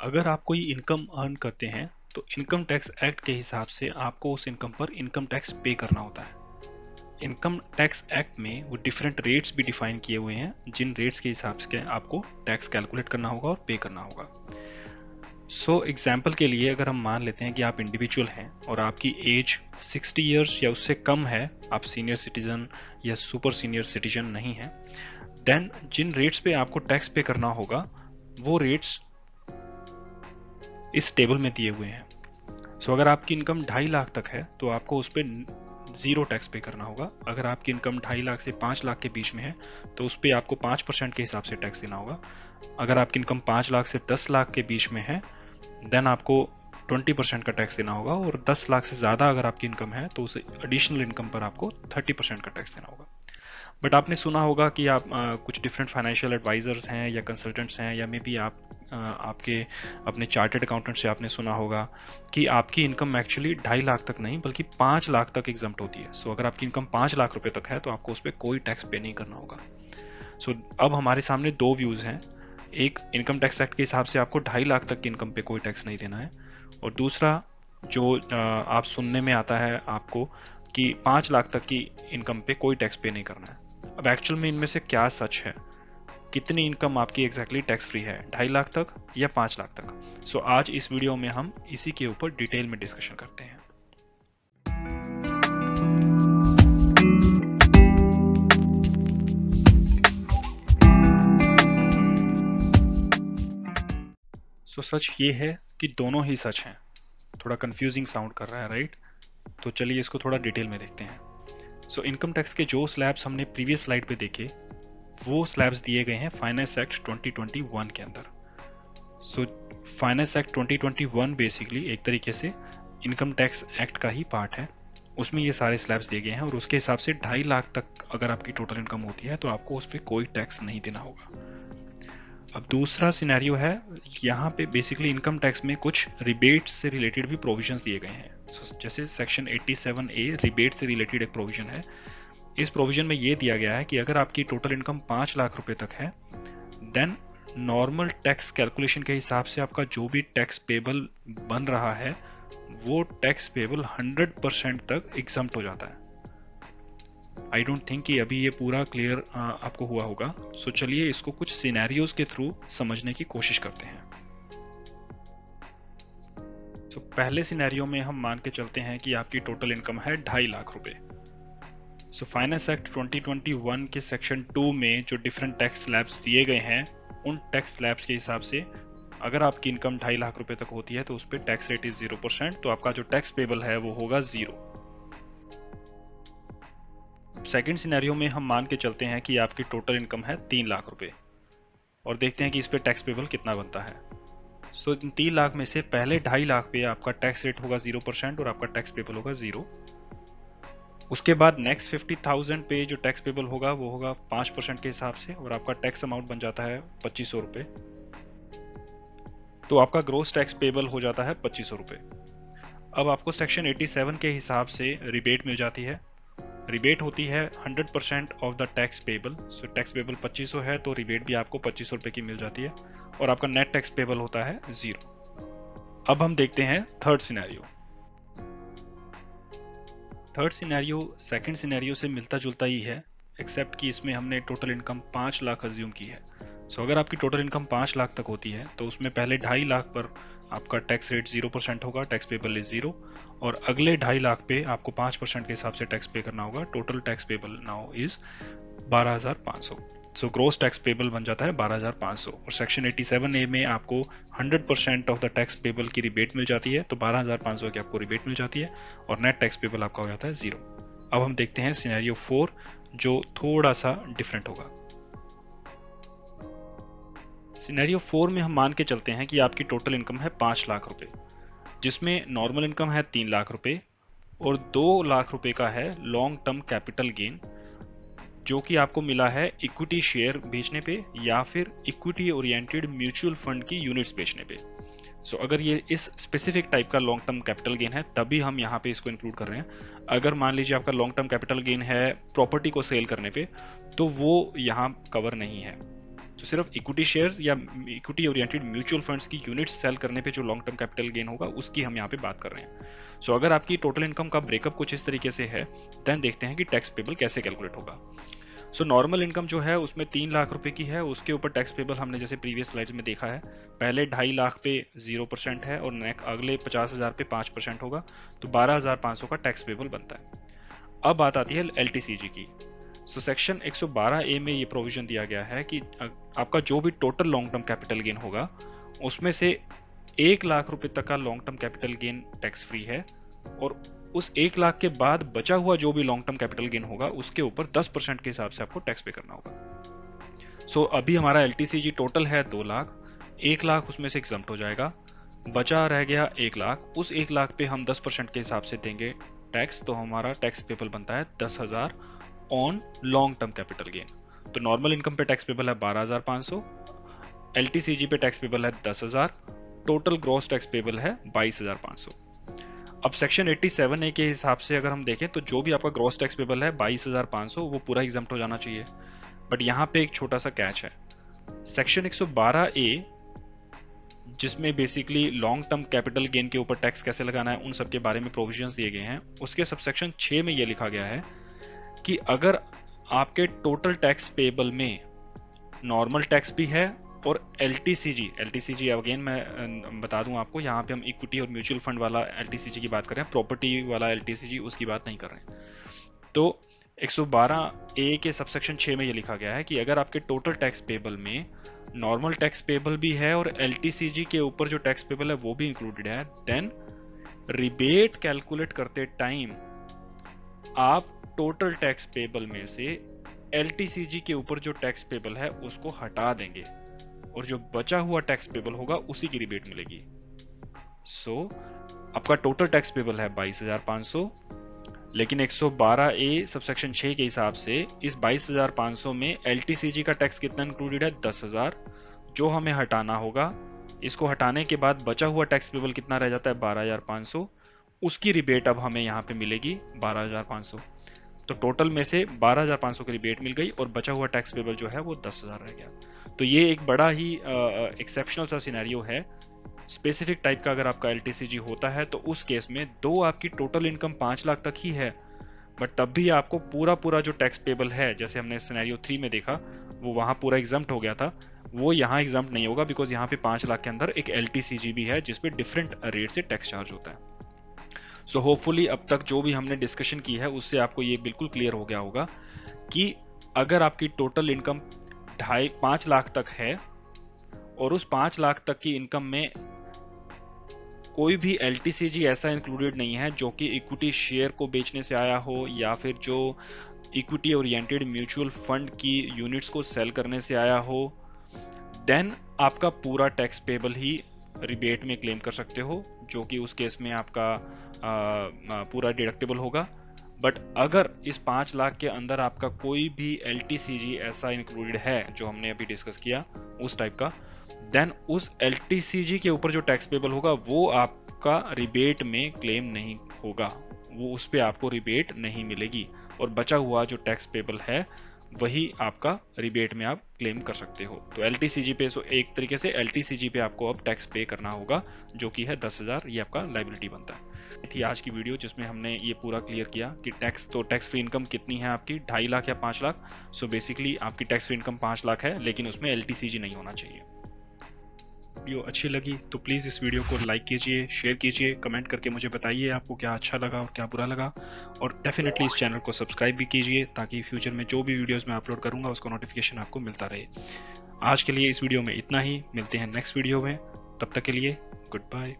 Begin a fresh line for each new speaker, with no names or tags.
अगर आप कोई इनकम अर्न करते हैं तो इनकम टैक्स एक्ट के हिसाब से आपको उस इनकम पर इनकम टैक्स पे करना होता है। इनकम टैक्स एक्ट में वो डिफरेंट रेट्स भी डिफाइन किए हुए हैं, जिन रेट्स के हिसाब से आपको टैक्स कैलकुलेट करना होगा और पे करना होगा। एग्जाम्पल के लिए अगर हम मान लेते हैं कि आप इंडिविजुअल हैं और आपकी एज 60 ईयर्स या उससे कम है, आप सीनियर सिटीजन या सुपर सीनियर सिटीजन नहीं है, देन जिन रेट्स पे आपको टैक्स पे करना होगा वो रेट्स इस टेबल में दिए हुए हैं। अगर आपकी इनकम 2.5 लाख तक है तो आपको उस पर जीरो टैक्स पे करना होगा। अगर आपकी इनकम 2.5 लाख से 5 लाख के बीच में है तो उस पर आपको 5% के हिसाब से टैक्स देना होगा। अगर आपकी इनकम 5 लाख से 10 लाख के बीच में है देन आपको 20% का टैक्स देना होगा, और 10 लाख से ज़्यादा अगर आपकी इनकम है तो उस एडिशनल इनकम पर आपको 30% का टैक्स देना होगा। बट आपने सुना होगा कि आप कुछ डिफरेंट फाइनेंशियल एडवाइजर्स हैं या कंसल्टेंट्स हैं, या मे बी आप आपके अपने चार्टर्ड अकाउंटेंट से आपने सुना होगा कि आपकी इनकम एक्चुअली 2.5 लाख तक नहीं बल्कि 5 लाख तक एग्जम्प्ट होती है। अगर आपकी इनकम 5 लाख रुपए तक है तो आपको उस पर कोई टैक्स पे नहीं करना होगा। अब हमारे सामने दो व्यूज हैं। एक, इनकम टैक्स एक्ट के हिसाब से आपको 2.5 लाख तक की इनकम पे कोई टैक्स नहीं देना है, और दूसरा जो आप सुनने में आता है आपको कि 5 लाख तक की इनकम पे कोई टैक्स पे नहीं करना है। अब एक्चुअल में इनमें से क्या सच है, कितनी इनकम आपकी एग्जैक्टली टैक्स फ्री है, 2.5 लाख तक या 5 लाख तक? आज इस वीडियो में हम इसी के ऊपर डिटेल में डिस्कशन करते हैं। सच ये है कि दोनों ही सच हैं। थोड़ा कंफ्यूजिंग साउंड कर रहा है, राइट? तो चलिए इसको थोड़ा डिटेल में देखते हैं। इनकम टैक्स के जो स्लैब्स हमने प्रीवियस स्लाइड पे देखे वो स्लैब्स दिए गए हैं फाइनेंस एक्ट 2021 के अंदर। फाइनेंस एक्ट 2021 बेसिकली एक तरीके से इनकम टैक्स एक्ट का ही पार्ट है। उसमें ये सारे स्लैब्स दिए गए हैं और उसके हिसाब से 2.5 लाख तक अगर आपकी टोटल इनकम होती है तो आपको उस पर कोई टैक्स नहीं देना होगा। अब दूसरा सिनेरियो है, यहाँ पे बेसिकली इनकम टैक्स में कुछ रिबेट से रिलेटेड भी प्रोविजंस दिए गए हैं। जैसे सेक्शन 87A रिबेट से रिलेटेड एक प्रोविजन है। इस प्रोविजन में ये दिया गया है कि अगर आपकी टोटल इनकम 5 लाख रुपए तक है देन नॉर्मल टैक्स कैलकुलेशन के हिसाब से आपका जो भी टैक्स पेबल बन रहा है वो टैक्स पेबल 100% तक एग्जम्प्ट हो जाता है। आई डोंट थिंक कि अभी ये पूरा क्लियर आपको हुआ होगा। चलिए इसको कुछ सिनेरियोज के थ्रू समझने की कोशिश करते हैं। पहले सिनेरियो में हम मान के चलते हैं कि आपकी टोटल इनकम है 2.5 लाख रुपए। फाइनेंस एक्ट 2021 के सेक्शन 2 में जो डिफरेंट टैक्स स्लैब्स दिए गए हैं उन टैक्स स्लैब्स के हिसाब से अगर आपकी इनकम 2.5 लाख रुपए तक होती है तो उस पर टैक्स रेट इज 0%, तो आपका जो टैक्स पेबल है वो होगा 0। सेकेंड सिनेरियो में हम मान के चलते हैं कि आपकी टोटल इनकम है 3 लाख रुपए और देखते हैं कि इस पे टैक्स पेबल कितना बनता है। 3 लाख में से पहले 2.5 लाख पे आपका टैक्स रेट होगा 0% और आपका टैक्स पेबल होगा 0। उसके बाद नेक्स्ट 50,000 पे जो टैक्स पेबल होगा वो होगा 5% के हिसाब से और आपका टैक्स अमाउंट बन जाता है 2500 रुपए। तो आपका ग्रोस टैक्स पेबल हो जाता है 2500 रुपए। अब आपको सेक्शन 87 के हिसाब से रिबेट मिल जाती है। रिबेट होती है 100% of the tax payable. Tax payable 2500 है तो रिबेट भी आपको 2500 रुपए की मिल जाती है और आपका नेट टैक्स पेबल होता है 0। अब हम देखते हैं third scenario. Third scenario second scenario से मिलता जुलता ही है, एक्सेप्ट कि इसमें हमने टोटल इनकम 5 लाख अज्यूम की है। अगर आपकी टोटल इनकम 5 लाख तक होती है तो उसमें पहले 2.5 लाख पर आपका टैक्स रेट 0% होगा, टैक्स पेबल इज 0, और अगले 2.5 लाख पे आपको 5% के हिसाब से टैक्स पे करना होगा। Total tax payable now is 12,500। Gross tax payable बन जाता है 12,500 और सेक्शन 87A में आपको 100% ऑफ द टैक्स पेबल की रिबेट मिल जाती है, तो 12,500 की आपको रिबेट मिल जाती है और नेट टैक्स पेबल आपका हो जाता है 0। अब हम देखते हैं सिनेरियो 4 जो थोड़ा सा डिफरेंट होगा। सिनेरियो 4 में हम मान के चलते हैं कि आपकी टोटल इनकम है 5 लाख रुपए, जिसमें नॉर्मल इनकम है 3 लाख रुपए और 2 लाख रुपए का है लॉन्ग टर्म कैपिटल गेन जो कि आपको मिला है इक्विटी शेयर बेचने पे या फिर इक्विटी ओरिएंटेड म्यूचुअल फंड की यूनिट्स बेचने पे। अगर ये इस स्पेसिफिक टाइप का लॉन्ग टर्म कैपिटल गेन है तभी हम यहाँ पे इसको इंक्लूड कर रहे हैं। अगर मान लीजिए आपका लॉन्ग टर्म कैपिटल गेन है प्रॉपर्टी को सेल करने पे तो वो यहाँ कवर नहीं है। तो सिर्फ इक्विटी शेयर्स या इक्विटी ओरिएंटेड म्यूचुअल फंड्स की यूनिट्स सेल करने पे जो लॉन्ग टर्म कैपिटल गेन होगा उसकी हम यहाँ पे बात कर रहे हैं। सो अगर आपकी टोटल इनकम का ब्रेकअप कुछ इस तरीके से है, देन देखते हैं कि टैक्स पेबल कैसे कैलकुलेट होगा। सो नॉर्मल इनकम जो है उसमें 3 लाख रुपए की है, उसके ऊपर टैक्स पेबल हमने जैसे प्रीवियस स्लाइड्स में देखा है, पहले 2.5 लाख पे 0% है और अगले 50,000 पे 5% होगा, तो 12,500 का टैक्स पेबल बनता है। अब बात आती है LTCG की। सो सेक्शन 112A में ये प्रोविजन दिया गया है कि आपका जो भी total long term capital gain होगा उसमें से 1 लाख रुपए तक का long term capital gain tax free है, और उस 1 लाख के बाद बचा हुआ जो भी लॉन्ग टर्म कैपिटल गेन होगा उसके ऊपर 10% के हिसाब से आपको टैक्स पे करना होगा। सो अभी हमारा LTCG टोटल है 2 लाख, 1 लाख उसमें से एग्जम्प्ट हो जाएगा, बचा रह गया 1 लाख, उस 1 लाख पे हम 10% के हिसाब से देंगे टैक्स, तो हमारा टैक्स पेबल बनता है 10,000 on long term capital gain. तो नॉर्मल इनकम पे टैक्स पेबल है 12,500, LTCG पे टैक्स पेबल है 10,000, टोटल ग्रॉस टैक्स पेबल है 22,500। अब सेक्शन 87A के हिसाब से अगर हम देखें तो जो भी आपका ग्रॉस टैक्स पेबल है 22,500 वो पूरा एग्जम्प्ट हो जाना चाहिए, बट यहाँ पे एक छोटा सा कैच है। सेक्शन 112A जिसमें basically long term capital gain के ऊपर टैक्स कैसे लगाना है उन सब के बारे में प्रोविजंस दिए गए हैं, उसके सबसेक्शन 6 में ये लिखा गया है कि अगर आपके टोटल टैक्स पेबल में नॉर्मल टैक्स भी है और LTCG अगेन मैं बता दूं आपको, यहाँ पे हम इक्विटी और म्यूचुअल फंड वाला LTCG की बात कर रहे हैं, प्रॉपर्टी वाला LTCG उसकी बात नहीं कर रहे हैं। तो 112A के सबसेक्शन 6 में ये लिखा गया है कि अगर आपके टोटल टैक्स पेबल में नॉर्मल टैक्स पेबल भी है और LTCG के ऊपर जो टैक्स पेबल है वो भी इंक्लूडेड है, देन रिबेट कैलकुलेट करते टाइम आप टोटल टैक्स पेबल में से LTCG के ऊपर जो टैक्स पेबल है उसको हटा देंगे और जो बचा हुआ टैक्स पेबल होगा उसी की रिबेट मिलेगी। सो आपका टोटल टैक्स पेबल है 22,500, लेकिन 112A सबसेक्शन 6 के हिसाब से इस 22,500 में LTCG का टैक्स कितना इंक्लूडेड है 10,000, जो हमें हटाना होगा। इसको हटाने के बाद बचा हुआ टैक्स पेबल कितना रह जाता है 12,500, उसकी रिबेट अब हमें यहाँ पे मिलेगी 12,500। तो टोटल में से 12,500 की रिबेट मिल गई और बचा हुआ टैक्स पेबल जो है वो 10,000 रह गया। तो ये एक बड़ा ही एक्सेप्शनल सा सिनेरियो है। स्पेसिफिक टाइप का अगर आपका LTCG होता है तो उस केस में दो आपकी टोटल इनकम 5 लाख तक ही है, बट तब भी आपको पूरा जो टैक्स पेबल है, जैसे हमने सिनेरियो 3 में देखा, वो वहां पूरा एग्जम्प्ट हो गया था, वो यहाँ एग्जम्प्ट नहीं होगा, बिकॉज यहाँ पे 5 लाख के अंदर एक LTCG भी है जिसपे डिफरेंट रेट से टैक्स चार्ज होता है। सो होपफुली अब तक जो भी हमने डिस्कशन की है उससे आपको ये बिल्कुल क्लियर हो गया होगा कि अगर आपकी टोटल इनकम 5 लाख तक है और उस 5 लाख तक की इनकम में कोई भी LTCG ऐसा इंक्लूडेड नहीं है जो कि इक्विटी शेयर को बेचने से आया हो या फिर जो इक्विटी ओरिएंटेड म्यूचुअल फंड की यूनिट्स को सेल करने से आया हो, देन आपका पूरा टैक्स पेबल ही रिबेट में क्लेम कर सकते हो, जो कि उस केस में आपका पूरा डिडक्टेबल होगा। बट अगर इस 5 लाख के अंदर आपका कोई भी LTCG ऐसा इंक्लूडेड है जो हमने अभी डिस्कस किया उस टाइप का, देन उस LTCG के ऊपर जो टैक्स पेबल होगा वो आपका रिबेट में क्लेम नहीं होगा, वो उस पे आपको रिबेट नहीं मिलेगी, और बचा हुआ जो टैक्स पेबल है वही आपका रिबेट में आप क्लेम कर सकते हो। तो LTCG पे एक तरीके से LTCG पे आपको अब टैक्स पे करना होगा, जो कि है 10,000, ये आपका लाइबिलिटी बनता है। थी आज की वीडियो जिसमें हमने ये पूरा क्लियर किया कि टैक्स फ्री इनकम कितनी है आपकी, 2.5 लाख या 5 लाख। सो बेसिकली आपकी टैक्स फ्री इनकम 5 लाख है, लेकिन उसमें LTCG नहीं होना चाहिए। वीडियो अच्छी लगी तो प्लीज़ इस वीडियो को लाइक कीजिए, शेयर कीजिए, कमेंट करके मुझे बताइए आपको क्या अच्छा लगा और क्या बुरा लगा, और डेफिनेटली इस चैनल को सब्सक्राइब भी कीजिए ताकि फ्यूचर में जो भी वीडियोस मैं अपलोड करूंगा उसका नोटिफिकेशन आपको मिलता रहे। आज के लिए इस वीडियो में इतना ही, मिलते हैं नेक्स्ट वीडियो में, तब तक के लिए गुड बाय।